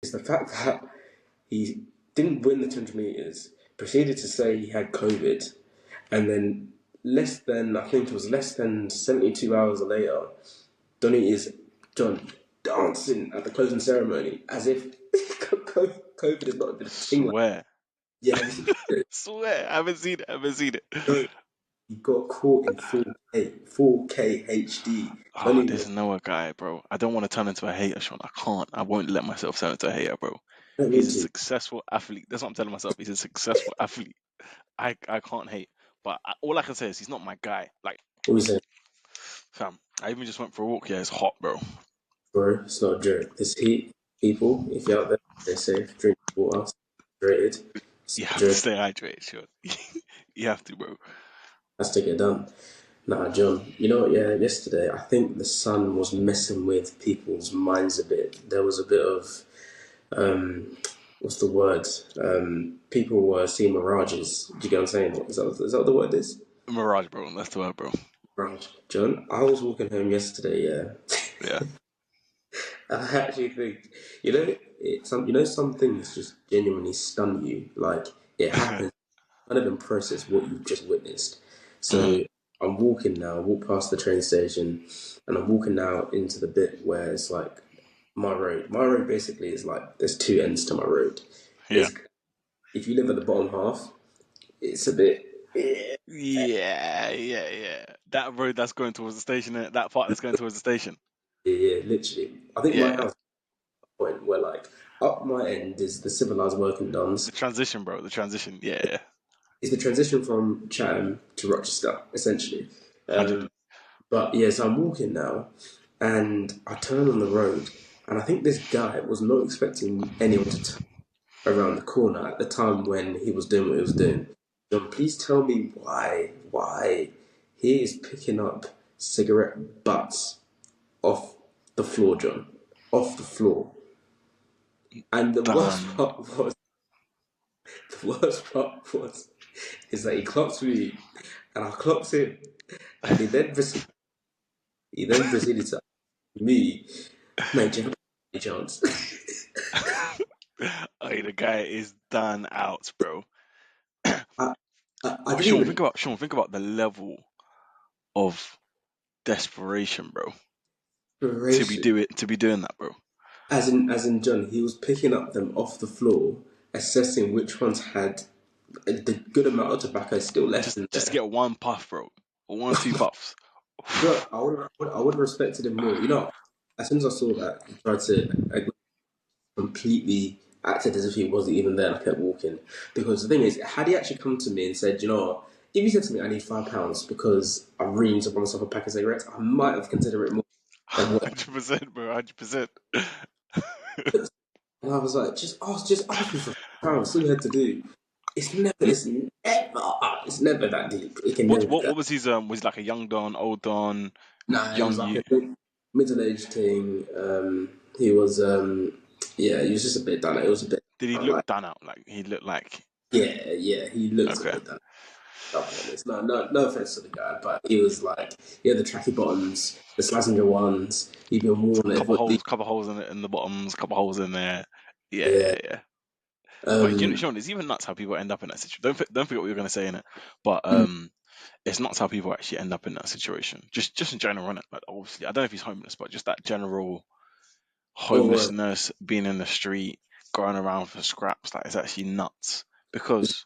is the fact that he didn't win the 200 meters, proceeded to say he had COVID, and then I think it was less than 72 hours later, John dancing at the closing ceremony as if COVID has not been a thing. Swear. Yeah, have you seen it? Swear. I haven't seen it. No, he got caught in 4K HD. Oh, this Noah guy, bro. I don't want to turn into a hater, Sean. I can't. I won't let myself turn into a hater, bro. Don't He's mean a to. successful athlete. That's what I'm telling myself. He's a successful athlete. I can't hate. But all I can say is he's not my guy. Like, What we saying, fam, I even just went for a walk. Yeah, it's hot, bro. bro? It's not a joke. This heat, people. If you're out there, stay safe. Drink water. Stay hydrated. It's You not a have to joke. stay hydrated, Sean. You have to, bro. Has to get done. Nah, John. You know what? Yeah, yesterday I think the sun was messing with people's minds a bit. There was a bit of what's the word? People were seeing mirages. Do you get what I'm saying? Is that what the word is? Mirage, bro. That's the word, bro. Mirage. John, I was walking home yesterday. Yeah, Yeah. I actually think some things just genuinely stun you. Like it happens. Can't even process what you've just witnessed. Mhm. So I'm walking now. Walk past the train station, and I'm walking now into the bit where it's like my road. My road basically is like there's two ends to my road. Yeah. There's if you live at the bottom half, it's a bit yeah, Yeah. That road that's going towards the station, that part that's going towards the station. yeah, literally. I think my Yeah. house is the point where like up my end is the civilized working The dons. transition, bro. The transition. Yeah. It's the transition from Chatham to Rochester, essentially. 100. But yeah, so I'm walking now, and I turn on the road, and I think this guy was not expecting anyone to turn around the corner at the time when he was doing what he was doing. John, please tell me why he is picking up cigarette butts off the floor, John, off the floor. And Done. the worst part was, is that he clocks me, and I clocks him, and he then proceeded to ask me, mate, do you have any chance? Hey, the guy is done out, bro. I, I But didn't even Sean, think about the level of desperation, bro. inspiration. To be doing that, bro. As in John, he was picking up them off the floor, assessing which ones had the good amount of tobacco still left in Just to there. get one puff, bro. Or one, two puffs. Bro, I would have respected him more. As soon as I saw that, he tried to completely acted as if he wasn't even there, and I kept walking. Because the thing is, had he actually come to me and said, you know what, if he said to me, I need £5 because I really need to buy myself a pack of cigarettes, I might have considered it more than what. 100%, bro. 100%. And I was like, just ask me for £5. All you had to do. It's never that deep. It can never be What that. was his was he like a young Don, old Don, Nah, it was young like you? a middle-aged thing. He was, yeah, he was just a bit done. It was a bit Did he like, look done out? Like he looked like yeah, he looked a okay. bit done. I'll be honest. No offense to the guy, but he was like, he had the tracky bottoms, the Slazenger ones. He'd been worn it. Couple holes in the bottoms, couple holes in there. Yeah. Yeah. But Um. Sean, it's even nuts how people end up in that situation. Don't forget what you're gonna say in it. But mm, it's nuts how people actually end up in that situation. Just in general, innit? Like obviously, I don't know if he's homeless, but just that general Oh, word. homelessness, being in the street, going around for scraps, like it's actually nuts. Because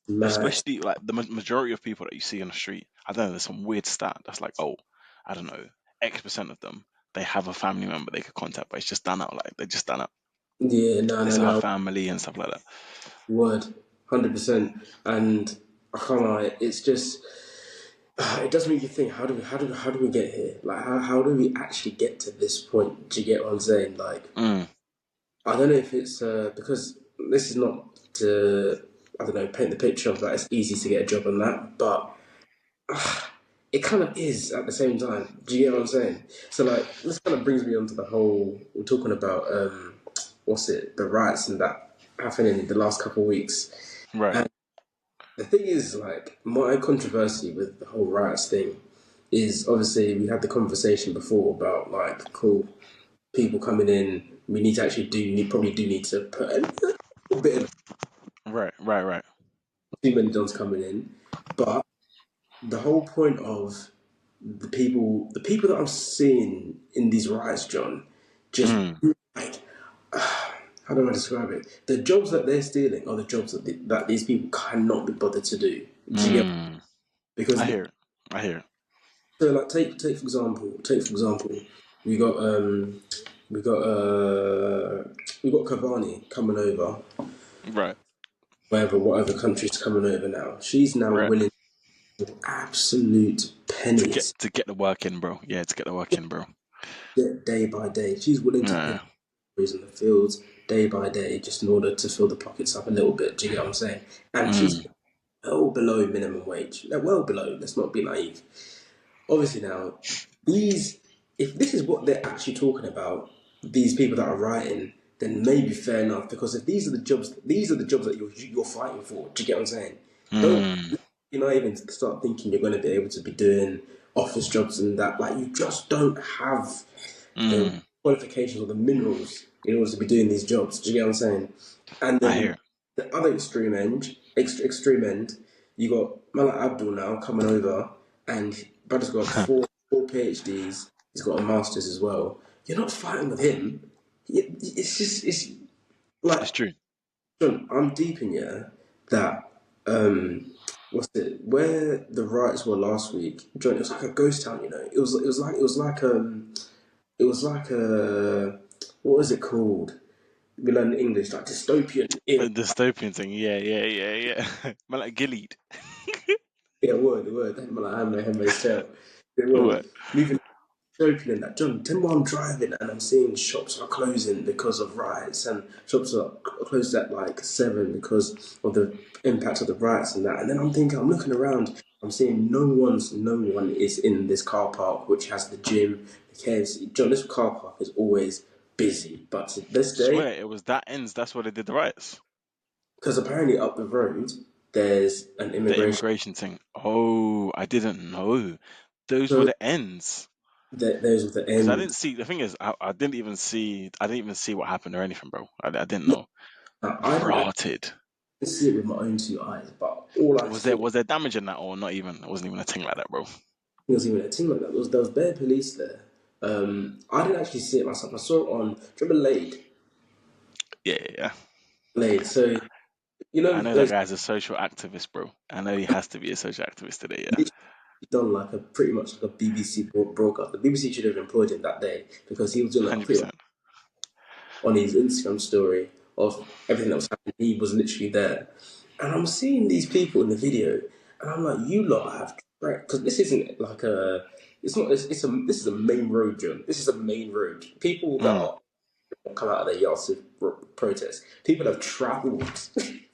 Mad. especially like the majority of people that you see on the street, I don't know, there's some weird stat that's like, oh, I don't know, X% of them, they have a family member they could contact, but it's just done out, like they're just done out. Yeah. No. They No. still have No. family and stuff like that. Word. 100%. And I can't lie. It's just. It does make you think. How do we get here? Like how do we actually get to this point? Do you get what I'm saying? Like Mm, I don't know if it's because this is not to I don't know paint the picture of that it's easy to get a job on that, but it kind of is at the same time. Do you get what I'm saying? So like this kind of brings me on to the whole we're talking about what's it the riots and that happening in the last couple of weeks. right. And the thing is like my controversy with the whole riots thing is obviously we had the conversation before about like cool people coming in we need to actually probably do need to put a little bit of Right, right, right. too many dons coming in. But the whole point of the people that I'm seeing in these riots, John, just Mm, like how do I describe it? The jobs that they're stealing are the jobs that these people cannot be bothered to do. Do you get? mm. I Because hear it. I hear it. so like take for example, we got um we got uh we got Cavani coming over, Right, whatever country's coming over now. She's now right. willing absolute pennies To get the work in, bro. Yeah, to get the work in, bro. day by day. She's willing to pay Yeah. in the fields day by day just in order to fill the pockets up a little bit. Do you get what I'm saying? And she's Mm, well below minimum wage. Like, well below. Let's not be naive. Obviously, now these, if this is what they're actually talking about, these people that are writing, then maybe fair enough. Because if these are the jobs that you're fighting for. Do you get what I'm saying? Don't mm, you're not even start thinking you're going to be able to be doing office jobs and that. Like you just don't have the mm. qualifications or the minerals in order to be doing these jobs. Do you get what I'm saying? And I hear then it. the other extreme end, you got Mala Abdul now coming over, and brother's got four PhDs. He's got a master's as well. You're not fighting with him. It's like It's true. John, I'm deep in yeah that what's it where the riots were last week, John, it was like a ghost town, you know. It was like a what was it called? We learned English, like dystopian A era. dystopian thing. Yeah, yeah, yeah, yeah. Man, like Gilead. Yeah, word. Like Handmaid's Tale. It was What? moving dystopian in that. John, tell me while I'm driving and I'm seeing shops are closing because of riots and shops are closed at like 7 because of the impact of the riots and that. And then I'm thinking, I'm looking around, I'm seeing no one is in this car park which has the gym, the KFC. John, this car park is always busy. But to this day, Swear, it was that ends. That's where they did the riots. because apparently up the road there's an The immigration. immigration thing. Oh, I didn't know. Those were So the ends. those are the Because I end. didn't see. The thing is, I didn't even see. I didn't even see what happened or anything, bro. I didn't know. Now, I didn't actually Rotted. see it with my own two eyes, but all I saw Was there damage in that or not even? It wasn't even a thing like that, bro. was even a team like that. There was bare police there. I didn't actually see it myself. I saw it on. Do you remember Lade? Yeah, yeah, yeah. Lade. So you know I know that those guy's a social activist, bro. I know he has to be a social activist today. Yeah, literally done like a pretty much like a BBC broadcast. The BBC should have employed him that day because he was doing like a hundred pretty much percent. on his Instagram story of everything that was happening. He was literally there, and I'm seeing these people in the video, and I'm like, you lot have because this isn't like a. It's not. This is a main road, John. This is a main road. People that Mm, are come out of their yards to protest. People have travelled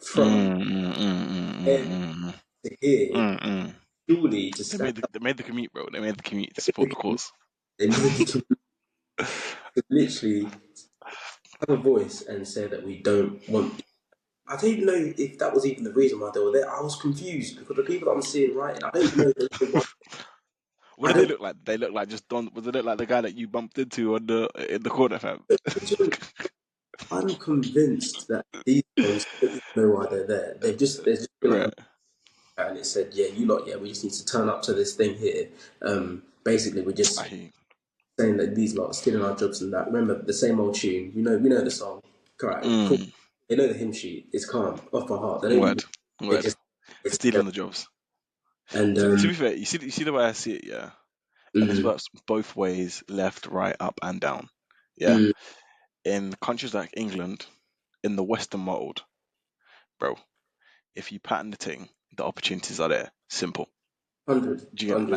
from mm, mm, mm, mm, there mm, mm, to here mm. purely to stand They made the commute, bro. They made the commute to support the up. cause. They made the community literally have a voice and say that we don't want. I don't even know if that was even the reason why they were there. I was confused because the people that I'm seeing writing, I don't even know if they want. What I did they don't. look like? They look like just Don. Was it look like the guy that you bumped into on the in the corner, fam? I'm convinced that these ones don't even know why they're there. There's just been like Right. a and it said, yeah, you lot, yeah, we just need to turn up to this thing here. Basically, we're I just hear. saying that these lot are stealing our jobs and that. Remember the same old tune. We know the song. Correct. Cool. Mm, They know the hymn sheet. It's calm, off by heart. They don't even. word. They Word. just. It's Stealing the jobs. and To be fair, you see the way I see it, yeah. And this mm, works both ways, left, right, up, and down. Yeah. mm, In countries like England, in the Western mold, bro, if you pattern the thing, the opportunities are there. Simple. 100, Do you get it?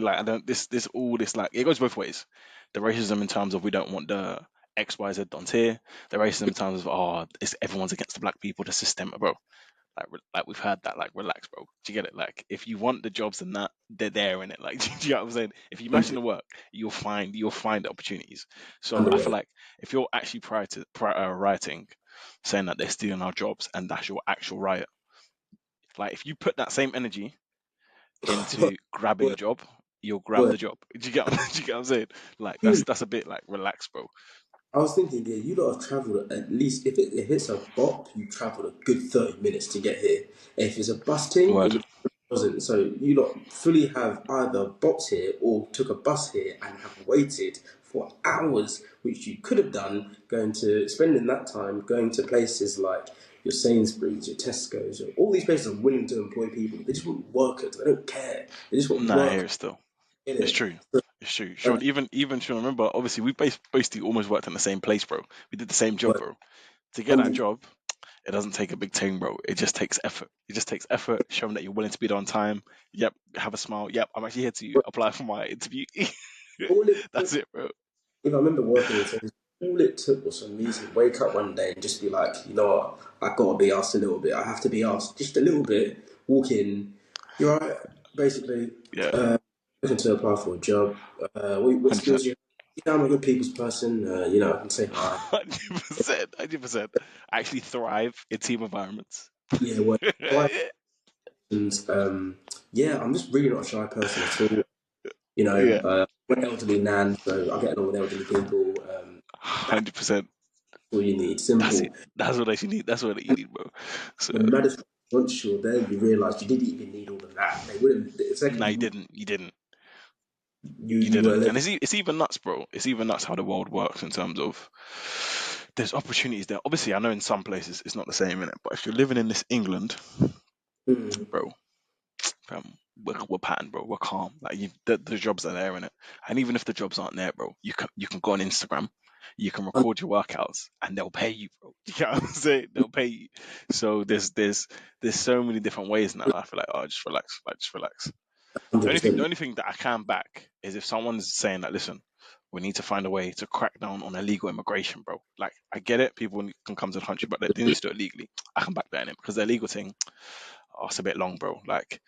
Like I don't this all this like it goes both ways. The racism in terms of we don't want the XYZ dons here. The racism in terms of it's everyone's against the black people, the system, bro. Like we've heard that. Like relax, bro. Do you get it? Like if you want the jobs and that, they're there in it. Like do you know what I'm saying? If you imagine 100, the work, you'll find opportunities. So I feel 100. like if you're actually writing, saying that they're stealing our jobs and that's your actual riot, like if you put that same energy into grabbing a Word, job, you'll grab word. the job. Do you get do you get what I'm saying? Like Hmm. that's a bit like relax, bro. I was thinking, yeah, you lot have travelled at least if it's a bop, you travelled a good 30 minutes to get here. If it's a bus thing, Word. it wasn't. So you lot fully have either bopped here or took a bus here and have waited for hours, which you could have done spending that time going to places like your Sainsbury's, your Tesco's, all these places are willing to employ people. They just want workers. They don't care. They just want Nah, I hear work. it still. Get It's it? true. It's true. Uh, Sean, even Sean, remember, obviously we basically almost worked in the same place, bro. We did the same job, work bro. To get that 100. job, it doesn't take a big thing, bro. It just takes effort. It just takes effort, showing that you're willing to be there on time. Yep, have a smile. Yep, I'm actually here to apply for my interview. All it That's it, bro. if I remember working in Texas, all it took was for me to wake up one day and just be like, you know what, I gotta be asked a little bit. I have to be asked just a little bit. Walk in, you're right. Basically, Yeah, uh, looking to apply for a job. What 100%. skills you have? Yeah, I'm a good people's person. I can say hi. 100%. 100%. I actually thrive in team environments. Yeah, well, right. And yeah, I'm just really not a shy person at all. Yeah, I'm an elderly nan, so I get along with elderly people. That's 100%. all you need. That's it. Simple. That's what you need. That's what you need, bro. So, The maddest once you're there, you realise you didn't even need all of that. They wouldn't. The no, second you didn't. You didn't. You you were didn't. And living. it's even nuts, bro. It's even nuts how the world works in terms of there's opportunities there. Obviously, I know in some places it's not the same in it, but if you're living in this England, Mm, bro, we're patterned, bro. We're calm. Like the jobs are there in it, and even if the jobs aren't there, bro, you can go on Instagram, you can I'm record your workouts, and they'll pay you, bro. You know what I'm saying? They'll pay you. So there's so many different ways now. I feel like, oh, just relax, like just relax. The only thing, the 100%. only thing that I can back is if someone's saying that, listen, we need to find a way to crack down on illegal immigration, bro. Like, I get it, people can come to the country, but they need to do it legally. I can back that in it because the illegal thing, oh, it's a bit long, bro. Like,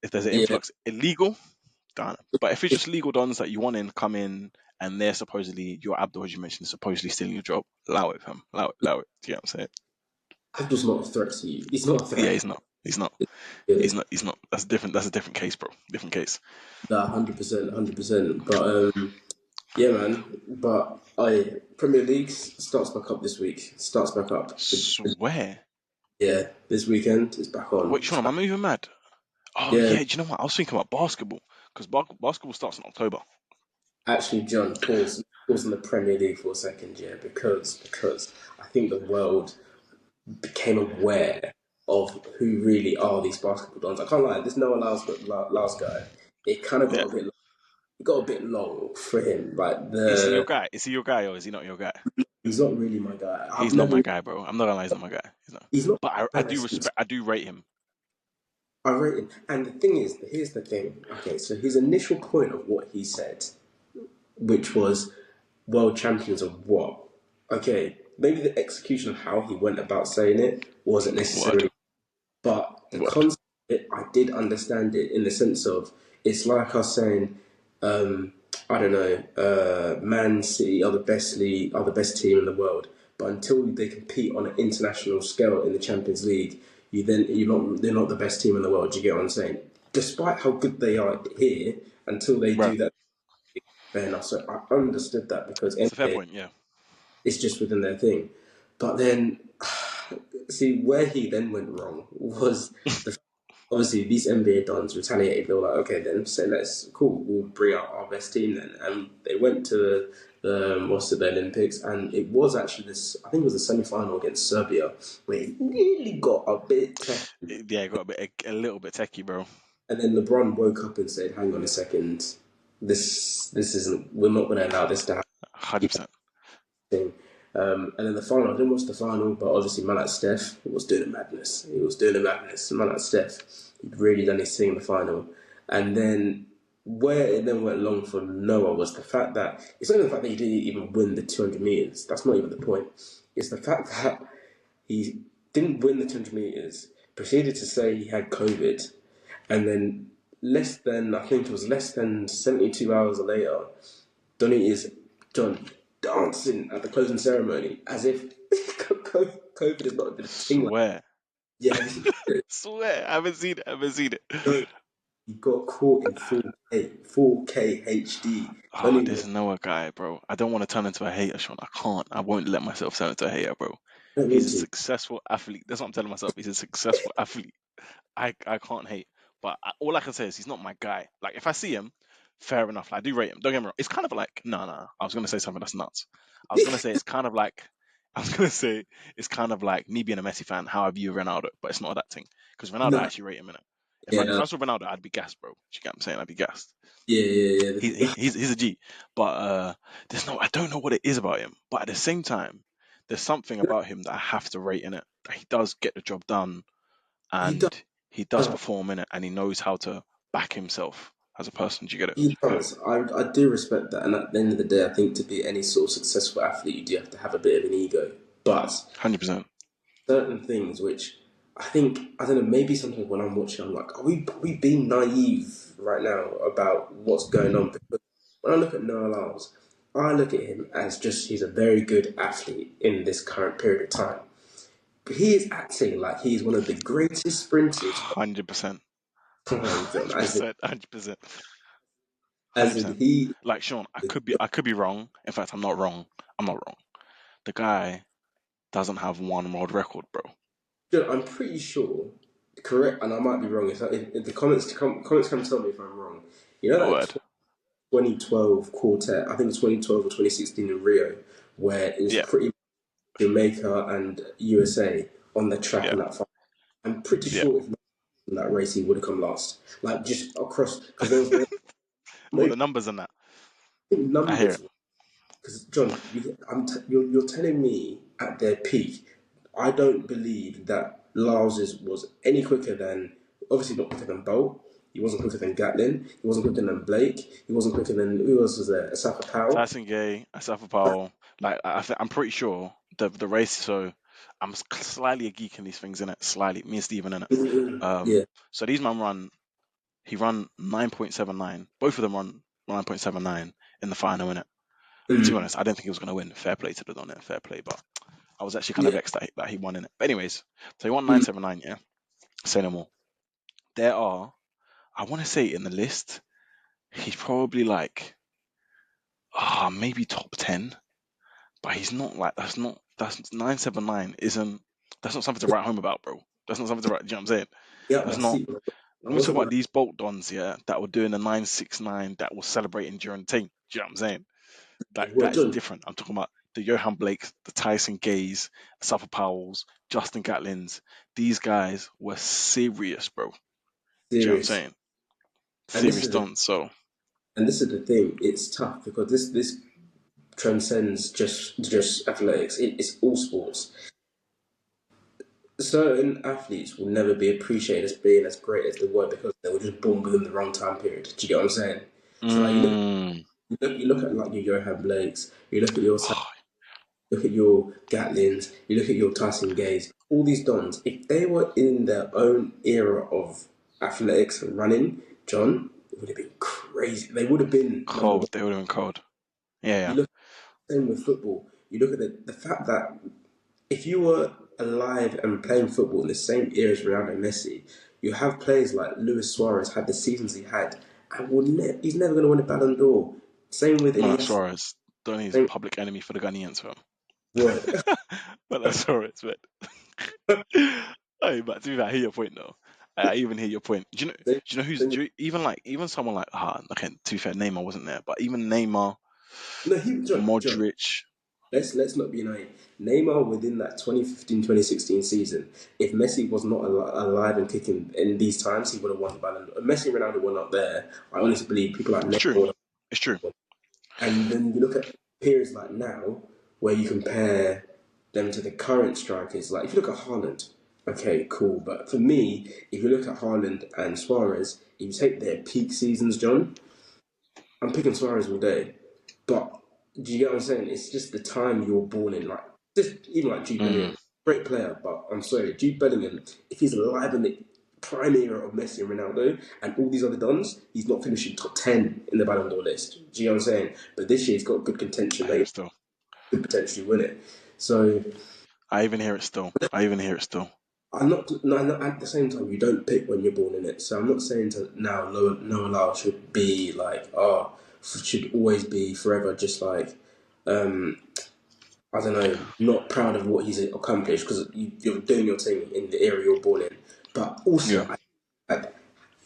if there's an Yeah, influx illegal, done. But if it's just legal dons that you want in, come in, and they're supposedly your Abdul, as you mentioned, supposedly stealing your job, allow it, fam. Allow it, allow it. Do you know what I'm saying? Abdul's not a threat to you. He's not a Yeah, threat. he's not. He's not. Yeah, He's not. He's not. That's different. That's a different case, bro. Different case. 100%, 100%. But yeah, man. But I Premier League starts back up this week. Starts back up. Swear. Yeah, this weekend it's back on. Wait, Sean, am I moving mad? Oh Yeah, yeah, do you know what? I was thinking about basketball because basketball starts in October. actually, John, pause on the Premier League for a second, yeah, because I think the world became aware of who really are these basketball dons. I can't lie, this Noah Lyles guy, it kind of Yeah, got a bit long for him. Like is he your guy? Is he your guy or is he not your guy? he's not really my guy. I've He's not never my guy, bro. I'm not gonna lie, he's not my guy. He's not. he's not But I my guy do since respect. I do rate him. I rate him. And the thing is, here's the thing. Okay, so his initial point of what he said, which was world champions of what? Okay, maybe the execution of how he went about saying it wasn't Word, necessarily. But the word, concept, I did understand it in the sense of it's like us saying, I don't know, Man City are the best league, are the best team in the world. But until they compete on an international scale in the Champions League, they're not the best team in the world. Do you get what I'm saying? Despite how good they are here, until they bro. do that, fair enough. So I understood that because It's a fair NBA point. Yeah. is just within their thing. But then, see, where he then went wrong was the obviously these NBA dons retaliated. They were like, okay, then so let's cool, we'll bring out our best team then, and they went to the Olympics, and it was actually this. I think it was the semi-final against Serbia where it nearly got a bit techy, Yeah, it got a little bit techie, bro. and then LeBron woke up and said, "Hang on a second, this isn't. We're not going to allow this to happen." 100%. Thing. And then the final, I didn't watch the final, but obviously man like Steph was doing a madness. He was doing a madness. Man like Steph, he'd really done his thing in the final. And then where it then went long for Noah was the fact that it's not even the fact that he didn't even win the 200 meters. That's not even the point. It's the fact that he didn't win the 200 meters, proceeded to say he had COVID, and then I think it was less than 72 hours later, Donny is done dancing at the closing ceremony as if COVID has not been a thing. Like, Swear. yeah, have you seen it? Swear. I haven't seen it. I haven't seen it. No. he got caught in 4K HD. It's Ah, only this Noah guy, bro. I don't want to turn into a hater, Sean. I can't. I won't let myself turn into a hater, bro. I don't He's mean a to. successful athlete. That's what I'm telling myself. He's a successful athlete. I can't hate. But all I can say is he's not my guy. Like if I see him, fair enough. Like, I do rate him. Don't get me wrong. It's kind of like no. I was gonna say something that's nuts. I was gonna say it's kind of like I was gonna say it's kind of like me being a Messi fan, how I view Ronaldo, but it's not that thing. Because Ronaldo, I Nah, actually rate him in it. If yeah, I saw Ronaldo, I'd be gassed, bro. You get what I'm saying? I'd be gassed. yeah. He's a G. But there's no I don't know what it is about him. But at the same time, there's something about him that I have to rate in it. That he does get the job done He does. and he does perform in it and he knows how to back himself as a person. Do you get it? He does. I do respect that, and at the end of the day, I think to be any sort of successful athlete, you do have to have a bit of an ego. But 100%. certain things which I think I don't know. Maybe sometimes when I'm watching, I'm like, are we being naive right now about what's going on? Because when I look at Noah Lyles, I look at him as just he's a very good athlete in this current period of time. But he is acting like he is one of the greatest sprinters of 100%. time, John. As in, 100%. 100%. as in 100%. he. Like Sean, I could be wrong. In fact, I'm not wrong. I'm not wrong. The guy doesn't have one world record, bro. John, I'm pretty sure, correct, and I might be wrong. If the comments come tell me if I'm wrong. You know that Word. 2012 quartet, I think it's 2012 or 2016 in Rio, where it was Yeah. pretty much Jamaica and USA on the track Yeah. in that fight. I'm pretty Yeah. sure if not in that race he would have come last. Like just across, because there was no, What no the numbers in that? I hear numbers. it. Because John, you're telling me at their peak, I don't believe that Lyles was any quicker than, obviously not quicker than Bolt. He wasn't quicker than Gatlin. He wasn't quicker than Blake. He wasn't quicker than who else was there? Asafa Powell. Tyson Gay, Asafa Powell. Like I'm pretty sure the race. So I'm slightly a geek in these things in it. Slightly, me and Steven in it. Yeah. So these man run. He run 9.79. Both of them run 9.79 in the final in it. To be Mm. honest, I didn't think he was going to win. Fair play to the on it. Fair play, but I was actually kind of Yeah. vexed that he won in it. But anyways, so he won Mm. 9.79. Yeah, say no more. There are, I want to say in the list, he's probably like maybe top 10, but he's not like that's 9.79 isn't that's not something to write home about, bro. That's not something to write. You know what I'm saying? Yeah, up That's my not. seat, bro. I When we talk wasn't about gonna. these bolt dons, yeah, that were doing the 9.69, that was celebrating during the team. Do you know what I'm saying? Like Well, that is John, different. I'm talking about the Johan Blakes, the Tyson Gays, Suffer Powells, Justin Gatlins. These guys were serious, bro. Do you know what I'm serious. saying? And this Serious is the dons. So thing. It's tough because this transcends just athletics. It's all sports. Certain athletes will never be appreciated as being as great as they were because they were just born within the wrong time period. Do you get what I'm saying? So like mm, you look at like your Johan Blakes, you look at look at your Gatlins, you look at your Tyson Gays, all these dons. If they were in their own era of athletics and running, John, it would have been crazy. They would have been number one. cold. They would have been cold. Yeah, You yeah. look same with football. You look at the fact that if you were alive and playing football in the same era as Ronaldo and Messi, you have players like Luis Suarez had the seasons he had, and he's never going to win a Ballon d'Or. Same with Well, Iniesta. Suarez. Don't he's Same public enemy for the Ghanaians, fam. word. But that's Suarez, man. Hey, but to be fair, I hear your point though. I even hear your point. same, Do you know who's same, do you, even like even someone like okay, to be fair, Neymar wasn't there, but even Neymar, no, John. Modric, Let's not be naive. Neymar within that 2015-2016 season, if Messi was not alive and kicking in these times, he would have won the Ballon d'Or. If Messi and Ronaldo were not there, I honestly believe people like it's Neymar true. would have It's true. won. And then you look at periods like now, where you compare them to the current strikers. Like if you look at Haaland, okay, cool. But for me, if you look at Haaland and Suarez, if you take their peak seasons, John, I'm picking Suarez all day. But do you get what I'm saying? It's just the time you're born in. Like just even like Jude Mm, Bellingham, great player, but I'm sorry, Jude Bellingham, if he's alive in the prime era of Messi and Ronaldo and all these other dons, he's not finishing top 10 in the Ballon d'Or list. Do you know what I'm saying? But this year he's got good contention I hear that it still. he could potentially win it. So I even hear it still. I even hear it still. I'm not, no, no, at the same time, you don't pick when you're born in it. So I'm not saying to now Noah Lyles should be like, should always be forever just like, um, I don't know, not proud of what he's accomplished because you're doing your thing in the area you're born in. But Yeah. also, I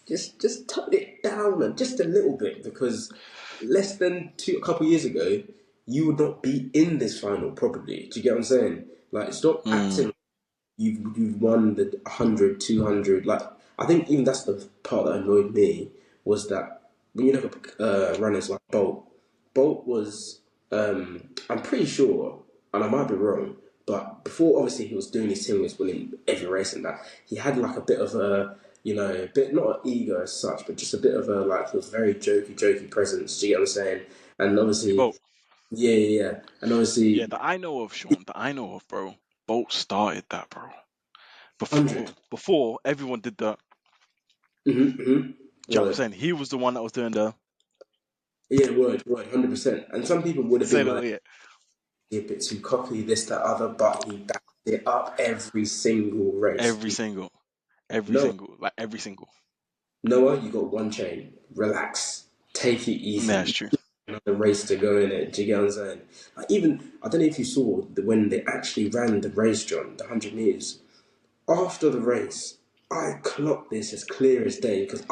just tone it down just a little bit because less than a couple of years ago, you would not be in this final probably. Do you get what I'm saying? Like, stop Mm. acting you've won the 100, 200. Like, I think even that's the part that annoyed me was that when you look at runners like Bolt was, I'm pretty sure, and I might be wrong, but before obviously he was doing his thing, he was winning every race and that, he had like a bit of a, a bit, not an ego as such, but just a bit of a, like, he was very jokey presence, do you get what I'm saying? And obviously, Bolt. yeah. And Yeah, obviously, that I know of, Sean. That I know of, bro. Bolt started that, bro. 100. Before everyone did that. Do you know what I'm Word. saying? He was the one that was doing the Yeah, word, 100%. And some people would have say been that. like, Yeah, a bit too cocky, this, that, other, but he backed it up every single race. every single, Noah, like every single. Noah, you got one chain. Relax. Take it Yeah, it's easy. true. Another race to go in it. Do you get what I'm saying? Like even, I don't know if you saw when they actually ran the race, John, the 100 meters. After the race, I clocked this as clear as day because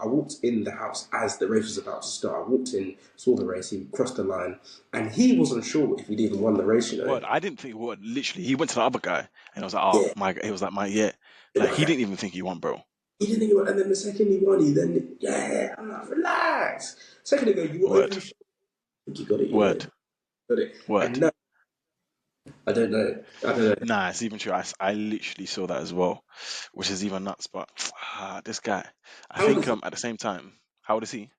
I walked in the house as the race was about to start. I walked in, saw the race, he crossed the line, and he wasn't sure if he'd even won the race, you know? Word. I didn't think word. Literally, he went to the other guy and I was like, oh Yeah, my. It was like my yeah. Like he didn't even think he won, bro. he didn't think he won, and then the second he won, he then, yeah, I'm like, relax. Second ago, you were over Word. his shoulder. I think you got it, you know? Word. Got it. And Word. no, I don't know. I don't know. Nah, it's even true. I literally saw that as well, which is even nuts. But this guy, I How old think is he? at the same time, how old is he?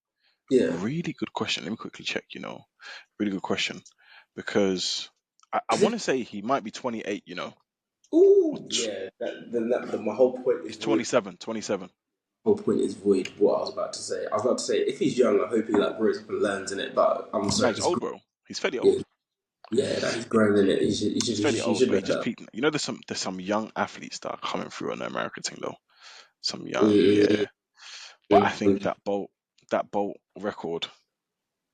Yeah. Really good question. Let me quickly check. Really good question, because I Because want if, to say he might be 28. Or ooh, yeah, my whole point is he's void. 27. 27. Whole point is void. What I was about to say. I was about to say, if he's young, I hope he like grows up and learns in it. But I'm No, sorry, he's old, bro. He's fairly yeah, old. that he's grown in it. He's fairly He old, should but know he just that. peaked. There's some young athletes that are coming through on the American thing though. Some young, Mm-hmm. yeah. But I think that Bolt record.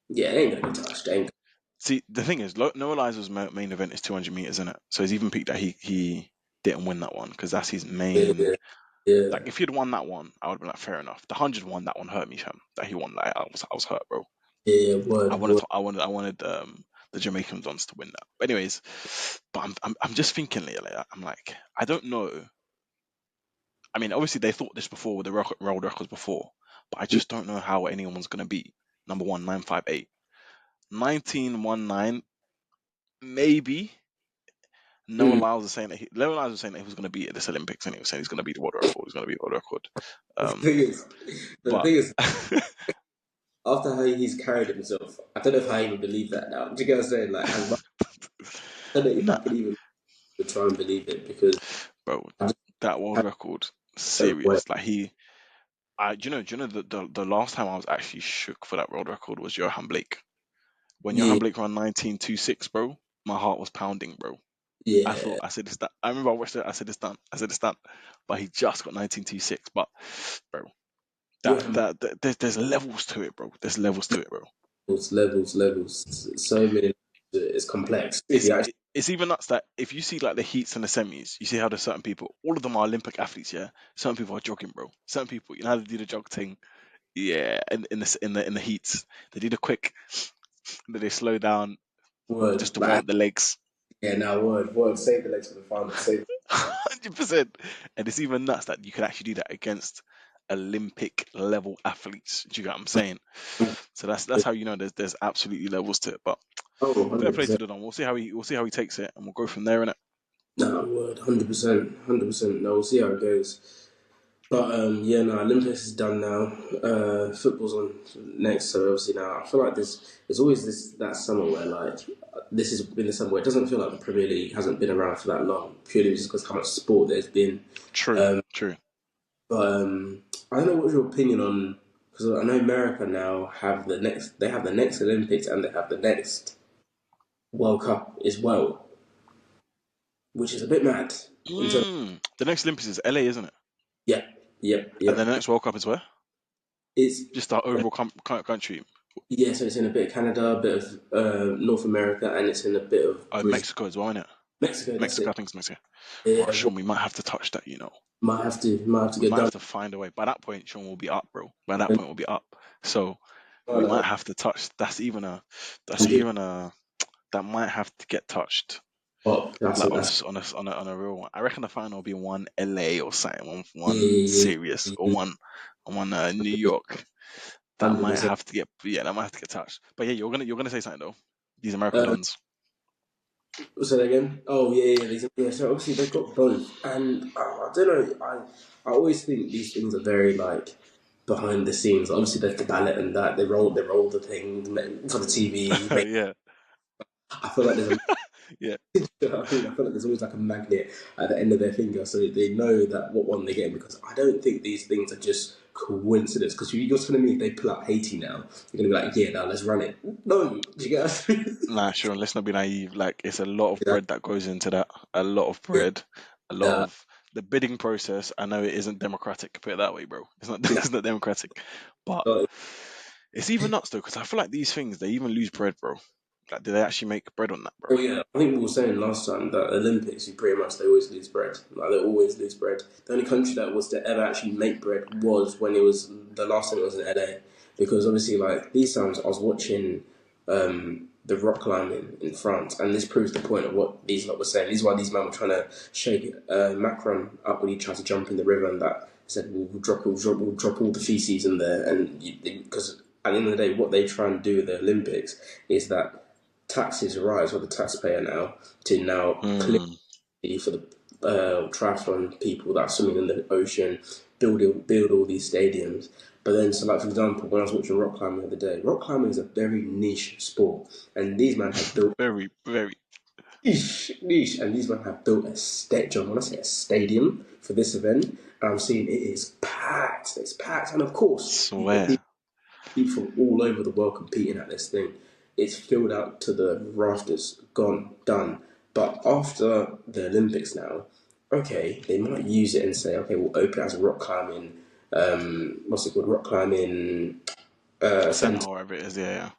Yeah, it ain't gonna be touched. It ain't. See, the thing is, Noah Lyles' main event is 200 meters, isn't it? So he's even peaked that he didn't win that one because that's his main. Yeah, yeah, Like, if he'd won that one, I would have been like, fair enough. The 100 one, that one hurt me, fam. That he won, like, I was hurt, bro. yeah. I Word, wanted, word. to, I wanted the Jamaican ones to win that. But anyways, but I'm just thinking lately. I'm like, I don't know. I mean, obviously they thought this before with the world records before, but I just don't know how anyone's gonna beat number one 958, 1919, maybe. Mm. Noah Lyles was saying that he was going to beat this Olympics, and he was saying he's going to beat the world record. He's going to beat the world record. The Um, thing is, the but thing is, after how he's carried himself, I don't know if I even believe that now. Do you get what I'm saying? Like, as much, I don't know if I nah, could even try and believe it because bro, I just that world record, don't know. serious. Like do you know the last time I was actually shook for that world record was Johan Blake. When Yeah, Johan Blake ran 1926, bro, my heart was pounding, bro. yeah. I said it's done. I remember I watched it. I said it's done. But he just got 1926. But bro, Johan there's levels to it, bro. There's levels to it, bro. levels. So many. It's complex. If it's you actually, it's even nuts that if you see like the heats and the semis, you see how there's certain people, all of them are Olympic athletes, yeah. Certain people are jogging, bro. Certain people, you know how they do the jog thing, yeah. In the heats, they do the quick, then they slow down word, just to warm like, up the legs. yeah, now word. Save the legs for the final. Save. 100%. And it's even nuts that you could actually do that against Olympic level athletes. Do you get what I'm saying? So that's how you know there's absolutely levels to it. But Oh, fair play to 100%. the Don. We'll see how he takes it, and we'll go from there. In it. Nah, word, 100%, 100%. No, we'll see how it goes. But yeah, no, Olympics is done now. Football's on next, so obviously now I feel like there's always this that summer where like this has been the summer where it doesn't feel like the Premier League hasn't been around for that long, purely just because how much sport there's been. True, Um, true. but I don't know what's your opinion on because I know America now they have the next Olympics and they have the next World Cup as well. which is a bit mad. In terms, The next Olympics is LA, isn't it? yeah, yep, And then yep. the next World Cup is where? It's Just our overall country. yeah, so it's in a bit of Canada, a bit of North America, and it's in a bit of Oh, Brazil, Mexico as well, innit? Mexico. That's Mexico, it. I think it's Mexico. Oh, Yeah, Sean, we might have to touch that, might have to We get might done. have to find a way. By that point, Sean will be up, bro. By that point, we'll be up. So we Uh, might have to touch. That's and even a, that might have to get touched. that's Like it. That's on a real one. I reckon the final will be one LA or something, yeah, one yeah, serious yeah, or yeah, one New York. That might 100%. have to get, yeah, that might have to get touched. But yeah, you're gonna say something though. These American dons. Say that again. Oh yeah, yeah, yeah. So obviously they've got both, and I don't know. I always think these things are very like behind the scenes. Obviously there's the ballot and that they roll the thing for the TV. Yeah, I feel like there's a yeah. you know what I mean? I feel like there's always like a magnet at the end of their finger, so they know that what one they're getting. Because I don't think these things are just coincidence. Because you're telling me if they pull out Haiti now, you're gonna be like, yeah, now let's run it. No, do you get what I mean? Nah, sure. Let's not be naive. Like, it's a lot of Yeah, bread that goes into that. A lot of bread. A lot yeah. of the bidding process. I know it isn't democratic. Put it that way, bro. It's not. Nah, It's not democratic. But uh, it's even nuts though, because I feel like these things they even lose bread, bro. Like, do they actually make bread on that, bro? oh yeah, I think we were saying last time that Olympics, you pretty much they always lose bread. Like they always lose bread. The only country that was to ever actually make bread was when it was the last time it was in LA, because obviously like these times I was watching the rock climbing in France, and this proves the point of what these lot were saying. This is why these men were trying to shake Macron up when he tried to jump in the river, and that said we'll drop all the feces in there, and because at the end of the day, what they try and do with the Olympics is that taxes rise for the taxpayer now to now clear Mm. for the triathlon people that are swimming in the ocean, build all these stadiums. But then, so like for example, when I was watching rock climbing the other day, rock climbing is a very niche sport, and these men have built Very, very. niche, and these men have built a stadium. When I say a stadium for this event, and I'm seeing it is packed. It's packed, and of course, you've got Swear. people from all over the world competing at this thing. It's filled out to the rafters, gone, done. But after the Olympics now, okay, they might use it and say, okay, we'll open it as a rock climbing, what's it called, rock climbing Center centre. or whatever it is. Yeah,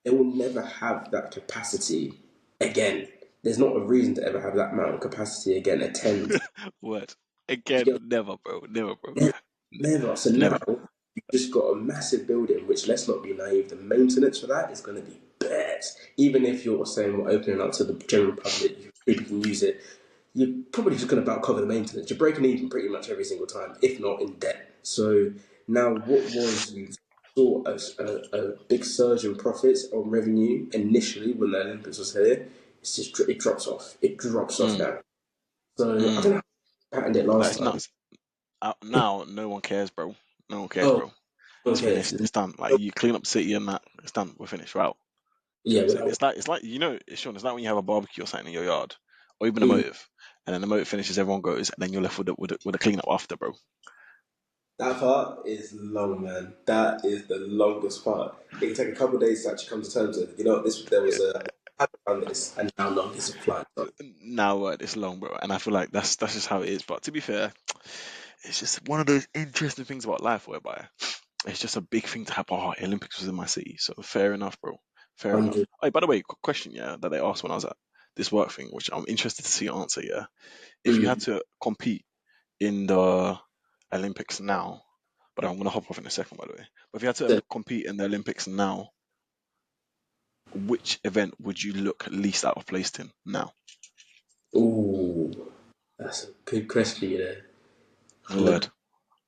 They will never have that capacity again. There's not a reason to ever have that amount of capacity again. Attend. yeah. What? Again? Never, bro. Never, bro. Never, never. So now Never. you've just got a massive building, which let's not be naive, the maintenance for that is going to be bad. Even if you're saying we're opening up to the general public, people can use it, you're probably just going to about cover the maintenance. You're breaking even pretty much every single time, if not in debt. So now, what was you saw a big surge in profits or revenue initially when the Olympics was here? It's just it drops off. It drops off Mm. now. So I don't Mm. know how I patterned it Like, last it's time. nuts. Now, no one cares, bro. No one cares, Oh, bro. It's okay. finished. It's done. Like, you clean up the city and that. It's done. We're finished. We're out. Yeah, So without, it's like Sean. It's like when you have a barbecue or something in your yard, or even a mm, motive, and then the motive finishes, everyone goes, and then you're left with the cleanup after, bro. that part is long, man. That is the longest part. It can take a couple of days to actually come to terms with. You know, this there was a I've done this, and how long is it flying? So, Now it's long, bro, and I feel like that's just how it is. But to be fair, it's just one of those interesting things about life, whereby it's just a big thing to happen. Oh, Olympics was in my city, so fair enough, bro. Fair enough. 100. Oh, by the way, question, yeah, that they asked when I was at this work thing, which I'm interested to see your answer. Yeah, if you had Mm. to compete in the Olympics now, but I'm gonna hop off in a second, by the way. But if you had to So, compete in the Olympics now, which event would you look least out of place in now? ooh, that's a good question. You know, A I'm looking word.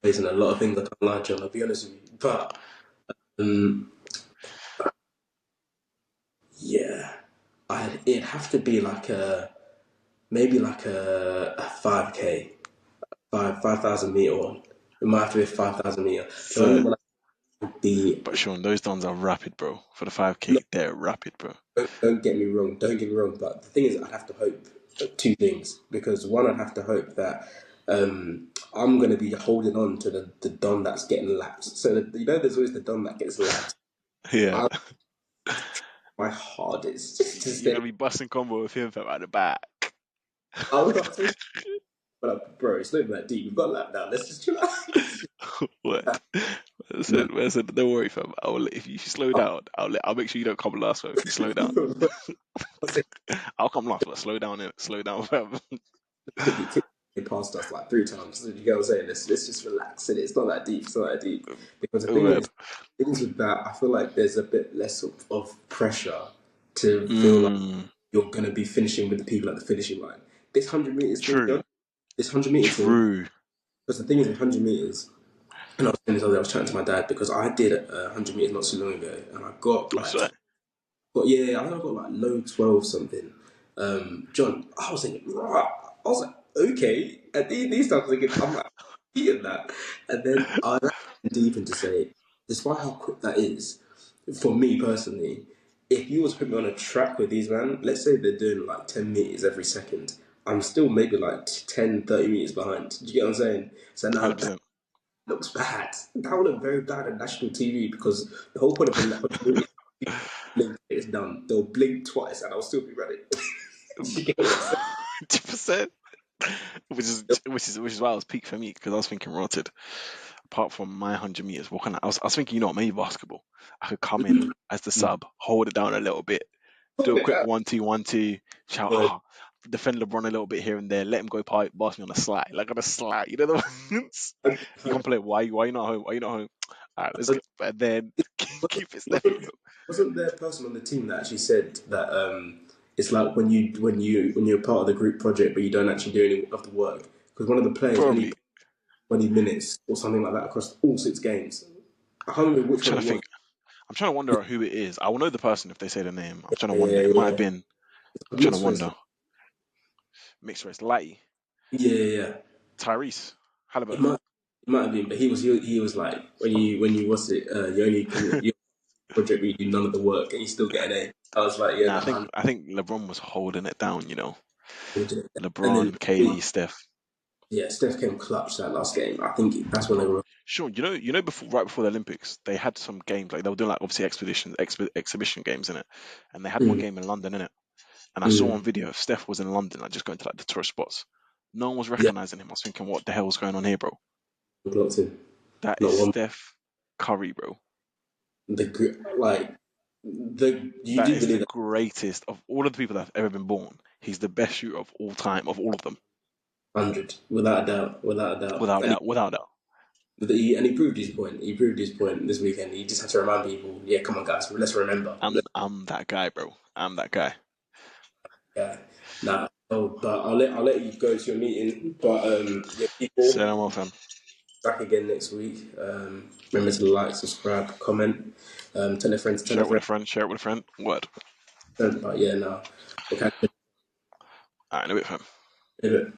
facing a lot of things I can't lie to. I'll be honest with you, but um, yeah, it'd have to be like a maybe like a 5K, 5,000 meter one. It might have to be a 5,000 meter. Do you know Third. when the But Sean, those dons are rapid, bro. For the no, 5K, they're rapid, bro. don't get me wrong. Don't get me wrong. But the thing is, I'd have to hope two things because one, I'd have to hope that I'm going to be holding on to the don that's getting lapped. So you know, there's always the don that gets lapped. Yeah. I my hardest just to You're stay. gonna be busting combo with him from at the back. I was like, but like, bro, it's not even that deep. We've got a lap now. Let's just chill out. What? No, I said, don't worry, fam. If you slow down, I'll make sure you don't come last, fam. If you slow down, I said, I'll come last, but slow down, slow down, fam. they passed us like 3 times. You get what I'm saying? Let's just relax. And it's not that deep. It's not that deep. Because the Oh, thing man. is, things with that, I feel like there's a bit less of pressure to feel like Mm, you're gonna be finishing with the people at the finishing line. This 100 meters thing, true, this 100 meter thing. true. Because the thing is, with 100 meters, and I was saying this other day, I was chatting to my dad because I did 100 meters not so long ago, and I got I like swear. but yeah, I think I got like low 12 something. John, I was thinking, right. I was like, okay. And these times I was thinking, I'm like, eating that. And then I went deep into say, despite how quick that is, for me personally, if you was to put me on a track with these man, let's say they're doing like 10 meters every second, I'm still maybe like 10, 30 meters behind. Do you get what I'm saying? So now that 100%. looks bad. That would look very bad on national TV because the whole point of a blink, it's done. They'll blink twice and I'll still be running. You get what I'm saying? 100%. Which is why it was peak for me because I was thinking rotted. Apart from my 100 meters, what can I was thinking, maybe basketball. I could come in as the sub, hold it down a little bit, do Hold a it quick out. 1-2, 1-2, shout, Word. defend LeBron a little bit here and there, let him go pass me on a slide, like on a slide. You know the ones? You can play. Why you not home? Why you not home? All right, let's go. And then keep it stepping, Wasn't, bro. wasn't there a person on the team that actually said that it's like when you're part of the group project but you don't actually do any of the work because one of the players only Probably. played 20 minutes or something like that across all 6 games. I can't remember I'm which one trying it to was. think. I'm trying to wonder who it is. I will know the person if they say the name. I'm trying to Yeah, wonder. yeah, It might have yeah. been. I'm trying to Mixed race. wonder. Mixed race. Lighty. Yeah, yeah, yeah. Tyrese. It Halliburton. might it might have been, but he was like when you what's it you only commit your project but you do none of the work and you still get an A. I was like, yeah, Nah, no, I think LeBron was holding it down. and then LeBron, KD, Steph. yeah, Steph came clutch that last game. I think that's when they Bro, were. sure. Right before the Olympics, they had some games like they were doing like obviously exhibition games in it, and they had one Mm, game in London in it. And I saw on mm, video Steph was in London, like just going to like the tourist spots. No one was yeah, recognizing him. I was thinking, what the hell's going on here, bro? clocked him. That is Not one. Steph Curry, bro. Like the you That do is the believe that greatest of all of the people that have ever been born. He's the best shooter of all time, of all of them, 100 without a doubt, without a doubt, without doubt, without doubt. and he proved his point. He proved his point this weekend. He just had to remind people, yeah, come on, guys, let's remember. I'm that guy, bro. I'm that guy. Yeah, nah. Oh, but I'll let you go to your meeting. But yeah, Say people no more, fam. back again next week. Remember to like, subscribe, comment, tell a friend to tell Share a it with friend. a friend. Share it with a friend. Word. But yeah, no, we'll catch you All right, in a bit, fam. in a bit.